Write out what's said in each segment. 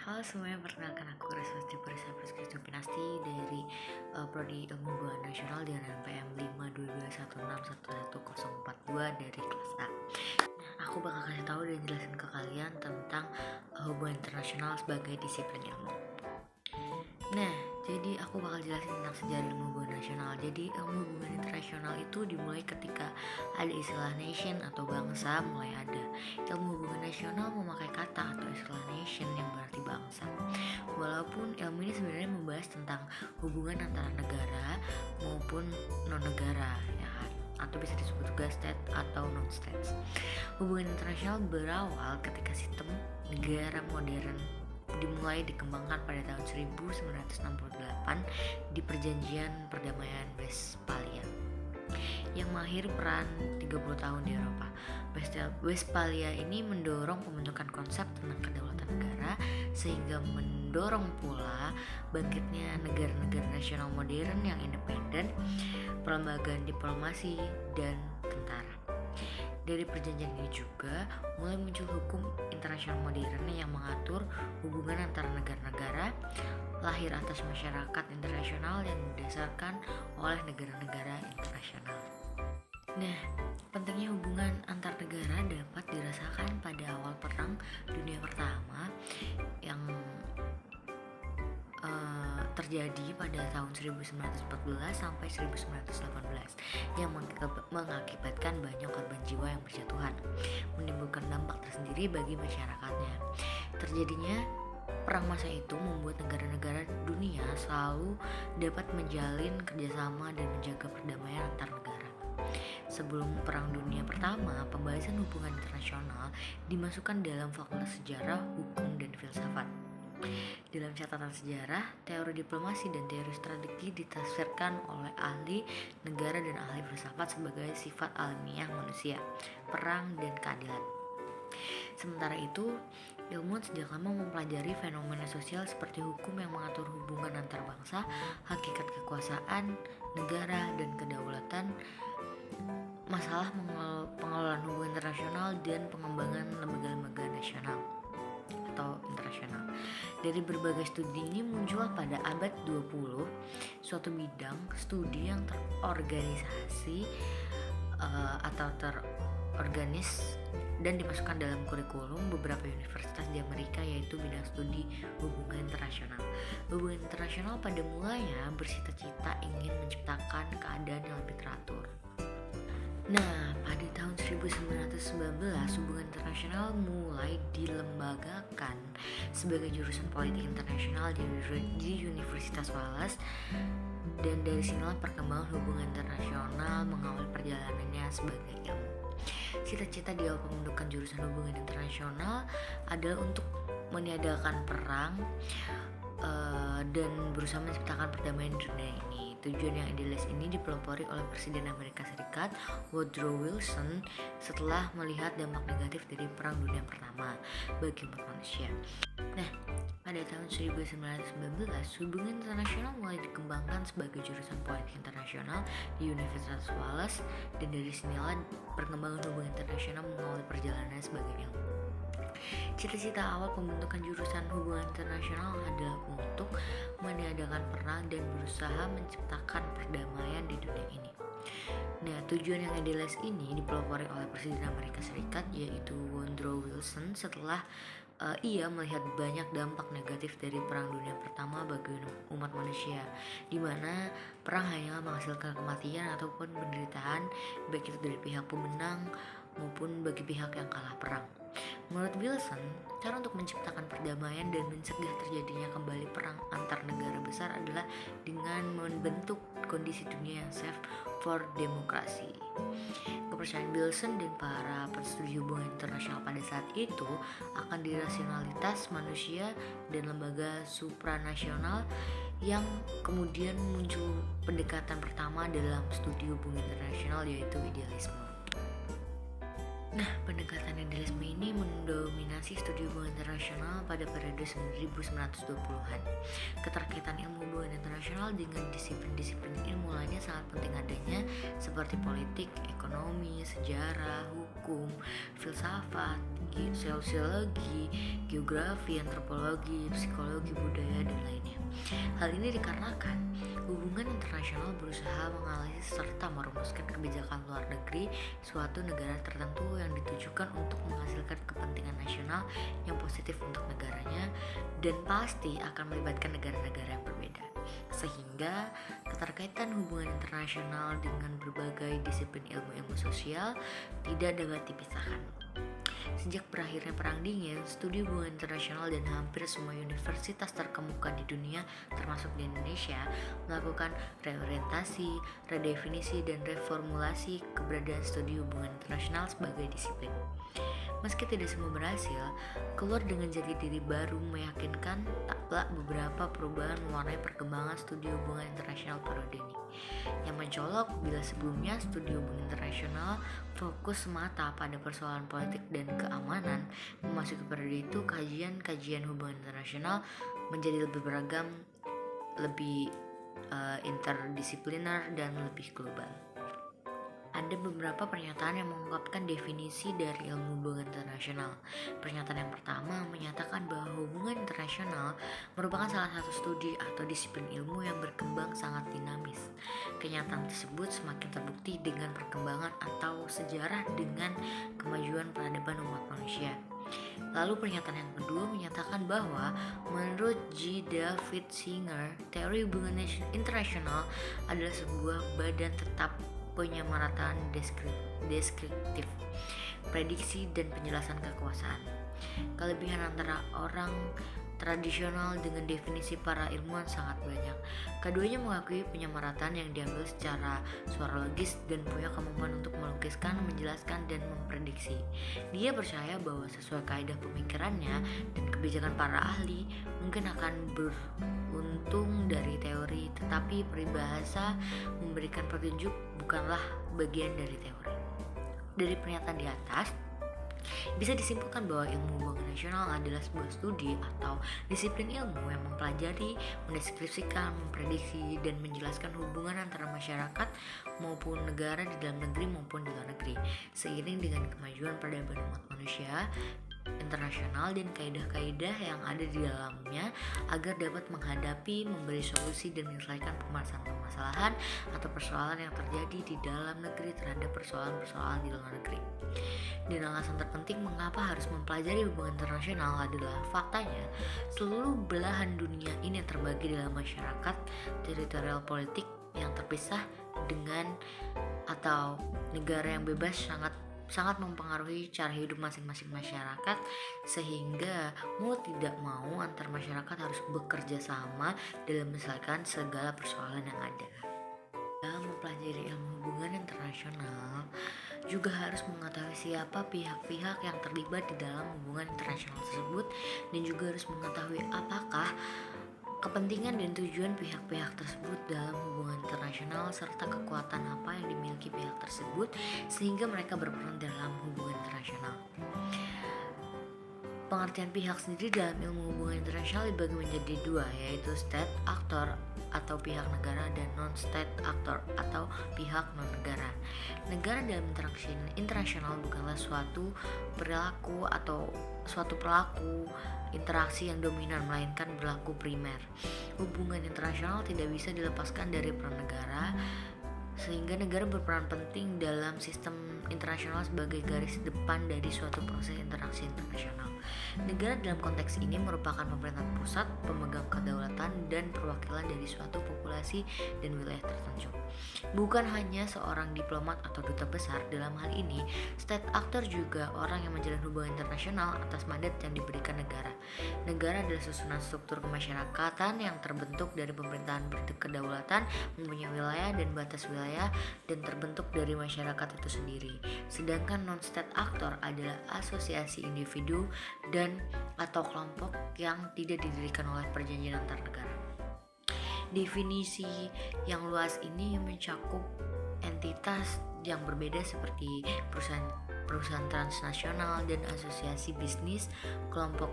Halo semuanya, perkenalkan aku Reswati Purisaprisky Pinasti dari Prodi Ilmu Hubungan Nasional dengan NPM 52216111042 dari kelas A. Aku bakal kasih tahu dan jelasin ke kalian tentang hubungan internasional sebagai disiplin ilmu. Nah, jadi aku bakal jelasin tentang sejarah ilmu hubungan nasional. Jadi ilmu hubungan internasional itu dimulai ketika ada istilah nation atau bangsa mulai ada. Ilmu hubungan nasional memakai kata atau istilah nation yang berarti bangsa. Walaupun ilmu ini sebenarnya membahas tentang hubungan antara negara maupun non-negara, ya kan? Atau bisa disebut juga state atau non-states. Hubungan internasional berawal ketika sistem negara modern dimulai dikembangkan pada tahun 1968 di Perjanjian Perdamaian Westphalia yang mengakhiri peran 30 tahun di Eropa. Westphalia ini mendorong pembentukan konsep tentang kedaulatan negara sehingga mendorong pula bangkitnya negara-negara nasional modern yang independen, perlembagaan diplomasi, dan tentara. Dari perjanjian ini juga mulai muncul hukum internasional modern yang mengatur hubungan antara negara-negara, lahir atas masyarakat internasional yang didasarkan oleh negara-negara internasional. Nah, pentingnya hubungan antar negara dapat dirasakan pada awal Perang Dunia Pertama yang terjadi pada tahun 1914 sampai 1918 yang mengakibatkan banyak korban jiwa yang berjatuhan, menimbulkan dampak tersendiri bagi masyarakatnya. Terjadinya perang masa itu membuat negara-negara dunia selalu dapat menjalin kerjasama dan menjaga perdamaian antar negara. Sebelum Perang Dunia Pertama, pembahasan hubungan internasional dimasukkan dalam fakultas sejarah, hukum, dan filsafat. Dalam catatan sejarah, teori diplomasi dan teori strategi ditafsirkan oleh ahli negara dan ahli filsafat sebagai sifat alamiah manusia, perang, dan keadilan. Sementara itu, ilmuwan sejak lama mempelajari fenomena sosial seperti hukum yang mengatur hubungan antar bangsa, hakikat kekuasaan, negara, dan kedaulatan, masalah pengelolaan hubungan internasional, dan pengembangan lembaga-lembaga nasional atau internasional. Dari berbagai studi ini muncul pada abad 20 suatu bidang studi yang terorganisasi atau terorganis dan dimasukkan dalam kurikulum beberapa universitas di Amerika, yaitu bidang studi hubungan internasional. Hubungan internasional pada mulanya bersita-cita ingin menciptakan keadaan yang lebih teratur. Nah, pada tahun 1919 hubungan internasional mulai dilembagakan sebagai jurusan politik internasional di Universitas Wales, dan dari sinilah perkembangan hubungan internasional mengawali perjalanannya sebagai ilmu. Cita-cita di awal pembentukan jurusan hubungan internasional adalah untuk meniadakan perang dan berusaha menciptakan perdamaian di dunia ini. Tujuan yang idealis ini dipelopori oleh Presiden Amerika Serikat Woodrow Wilson setelah melihat dampak negatif dari Perang Dunia Pertama bagi umat manusia. Nah, pada tahun 1919 hubungan internasional mulai dikembangkan sebagai jurusan politik internasional di Universitas Wales, dan dari sinilah perkembangan hubungan internasional mengawali perjalanannya sebagai ilmu. Cita-cita awal pembentukan jurusan hubungan internasional adalah untuk meniadakan perang dan berusaha menciptakan perdamaian di dunia ini. Nah, tujuan yang idealis ini dipelopori oleh Presiden Amerika Serikat, yaitu Woodrow Wilson, setelah ia melihat banyak dampak negatif dari Perang Dunia Pertama bagi umat manusia, di mana perang hanya menghasilkan kematian ataupun penderitaan, baik itu dari pihak pemenang maupun bagi pihak yang kalah perang. Menurut Wilson, cara untuk menciptakan perdamaian dan mencegah terjadinya kembali perang antar negara besar adalah dengan membentuk kondisi dunia yang safe for demokrasi. Kepercayaan Wilson dan para penstudi hubungan internasional pada saat itu akan dirasionalitas manusia dan lembaga supranasional, yang kemudian muncul pendekatan pertama dalam studi hubungan internasional, yaitu idealisme. Nah, pendekatan idealisme ini mendominasi studi hubungan internasional pada periode 1920-an. Keterkaitan ilmu hubungan internasional dengan disiplin-disiplin ilmu lainnya sangat penting adanya, seperti politik, ekonomi, sejarah, hukum, hukum, filsafat, sosiologi, geografi, antropologi, psikologi, budaya, dan lainnya. Hal ini dikarenakan hubungan internasional berusaha menganalisis serta merumuskan kebijakan luar negeri suatu negara tertentu yang ditujukan untuk menghasilkan kepentingan nasional yang positif untuk negaranya dan pasti akan melibatkan negara-negara yang berbeda. Sehingga keterkaitan hubungan internasional dengan berbagai disiplin ilmu-ilmu sosial tidak dapat dipisahkan. Sejak berakhirnya Perang Dingin, studi hubungan internasional dan hampir semua universitas terkemuka di dunia, termasuk di Indonesia, melakukan reorientasi, redefinisi, dan reformulasi keberadaan studi hubungan internasional sebagai disiplin. Meski tidak semua berhasil, keluar dengan jati diri baru meyakinkan tak pelak beberapa perubahan mewarnai perkembangan studi hubungan internasional periode ini. Yang mencolok bila sebelumnya studi hubungan internasional fokus semata pada persoalan politik dan keamanan, memasuki periode itu kajian-kajian hubungan internasional menjadi lebih beragam, lebih interdisipliner, dan lebih global. Ada beberapa pernyataan yang mengungkapkan definisi dari ilmu hubungan internasional. Pernyataan yang pertama menyatakan bahwa hubungan internasional merupakan salah satu studi atau disiplin ilmu yang berkembang sangat dinamis. Kenyataan tersebut semakin terbukti dengan perkembangan atau sejarah dengan kemajuan peradaban umat manusia. Lalu pernyataan yang kedua menyatakan bahwa menurut G. David Singer, teori hubungan internasional adalah sebuah badan tetap penyamarataan deskriptif, prediksi, dan penjelasan kekuasaan. Kelebihan antara orang tradisional dengan definisi para ilmuwan sangat banyak. Keduanya mengakui penyamarataan yang diambil secara suarologis dan punya kemampuan untuk melukiskan, menjelaskan, dan memprediksi. Dia percaya bahwa sesuai kaidah pemikirannya dan kebijakan para ahli mungkin akan beruntung dari teori, tetapi peribahasa memberikan petunjuk bukanlah bagian dari teori. Dari pernyataan di atas, bisa disimpulkan bahwa ilmu hubungan nasional adalah sebuah studi atau disiplin ilmu yang mempelajari, mendeskripsikan, memprediksi, dan menjelaskan hubungan antara masyarakat maupun negara di dalam negeri maupun di luar negeri, seiring dengan kemajuan peradaban umat manusia internasional dan kaidah-kaidah yang ada di dalamnya agar dapat menghadapi, memberi solusi, dan menyelesaikan permasalahan atau persoalan yang terjadi di dalam negeri terhadap persoalan-persoalan di luar negeri. Dan alasan terpenting mengapa harus mempelajari hubungan internasional adalah faktanya seluruh belahan dunia ini terbagi dalam masyarakat teritorial politik yang terpisah dengan atau negara yang bebas sangat mempengaruhi cara hidup masing-masing masyarakat, sehingga mau tidak mau antar masyarakat harus bekerja sama dalam menyelesaikan segala persoalan yang ada. Dalam mempelajari ilmu hubungan internasional juga harus mengetahui siapa pihak-pihak yang terlibat di dalam hubungan internasional tersebut, dan juga harus mengetahui apakah kepentingan dan tujuan pihak-pihak tersebut dalam hubungan internasional serta kekuatan apa yang dimiliki pihak tersebut sehingga mereka berperan dalam hubungan internasional. Pengertian pihak sendiri dalam ilmu hubungan internasional dibagi menjadi dua, yaitu state actor atau pihak negara dan non-state actor atau pihak non-negara. Negara dalam interaksi internasional bukanlah suatu perilaku atau suatu pelaku interaksi yang dominan, melainkan berlaku primer. Hubungan internasional tidak bisa dilepaskan dari peran negara, sehingga negara berperan penting dalam sistem internasional sebagai garis depan dari suatu proses interaksi internasional. Negara dalam konteks ini merupakan pemerintahan pusat, pemegang kedaulatan dan perwakilan dari suatu populasi dan wilayah tertentu. Bukan hanya seorang diplomat atau duta besar. Dalam hal ini, state actor juga orang yang menjalin hubungan internasional atas mandat yang diberikan negara. Negara adalah susunan struktur kemasyarakatan yang terbentuk dari pemerintahan berkedaulatan, mempunyai wilayah dan batas wilayah, dan terbentuk dari masyarakat itu sendiri. Sedangkan non-state actor adalah asosiasi individu dan atau kelompok yang tidak didirikan oleh perjanjian antar negara. Definisi yang luas ini mencakup entitas yang berbeda seperti perusahaan transnasional dan asosiasi bisnis, kelompok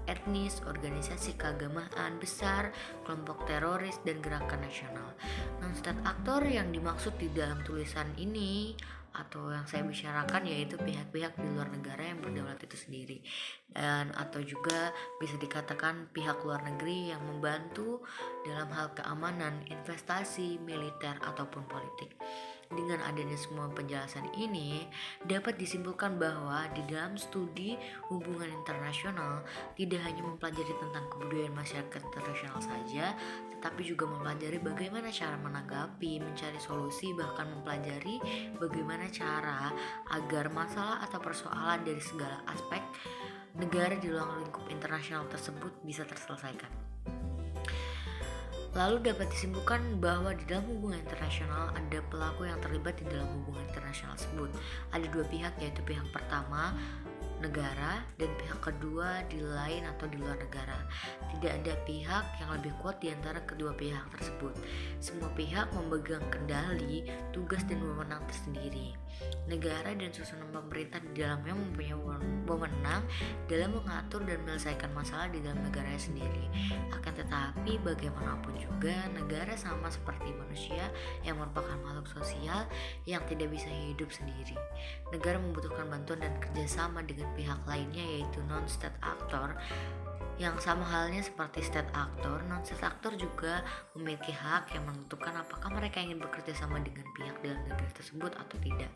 etnis, organisasi keagamaan besar, kelompok teroris, dan gerakan nasional. Non-state actor yang dimaksud di dalam tulisan ini atau yang saya bicarakan yaitu pihak-pihak di luar negara yang berdaulat itu sendiri, dan atau juga bisa dikatakan pihak luar negeri yang membantu dalam hal keamanan, investasi, militer ataupun politik. Dengan adanya semua penjelasan ini, dapat disimpulkan bahwa di dalam studi hubungan internasional tidak hanya mempelajari tentang kebudayaan masyarakat internasional saja, tetapi juga mempelajari bagaimana cara menanggapi, mencari solusi, bahkan mempelajari bagaimana cara agar masalah atau persoalan dari segala aspek negara di ruang lingkup internasional tersebut bisa terselesaikan. Lalu dapat disimpulkan bahwa di dalam hubungan internasional ada pelaku yang terlibat di dalam hubungan internasional tersebut. Ada dua pihak, yaitu pihak pertama negara dan pihak kedua di lain atau di luar negara. Tidak ada pihak yang lebih kuat di antara kedua pihak tersebut. Semua pihak memegang kendali, tugas dan wewenang tersendiri. Negara dan susunan pemerintah di dalamnya mempunyai wewenang dalam mengatur dan menyelesaikan masalah di dalam negaranya sendiri. Akan tetapi bagaimanapun juga negara sama seperti manusia yang merupakan makhluk sosial yang tidak bisa hidup sendiri. Negara membutuhkan bantuan dan kerjasama dengan pihak lainnya, yaitu non-state actor. Yang sama halnya seperti state actor, non-state actor juga memiliki hak yang menentukan apakah mereka ingin bekerja sama dengan pihak dalam negara tersebut atau tidak.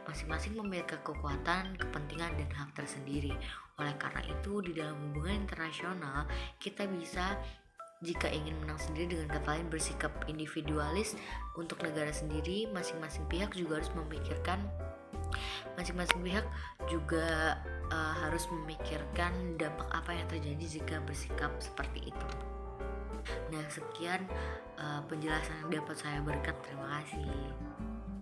Masing-masing memiliki kekuatan, kepentingan, dan hak tersendiri. Oleh karena itu, di dalam hubungan internasional, kita bisa, jika ingin menang sendiri, dengan kata lain bersikap individualis untuk negara sendiri. Masing-masing pihak juga harus memikirkan dampak apa yang terjadi jika bersikap seperti itu. Nah, sekian penjelasan yang dapat saya berikan. Terima kasih.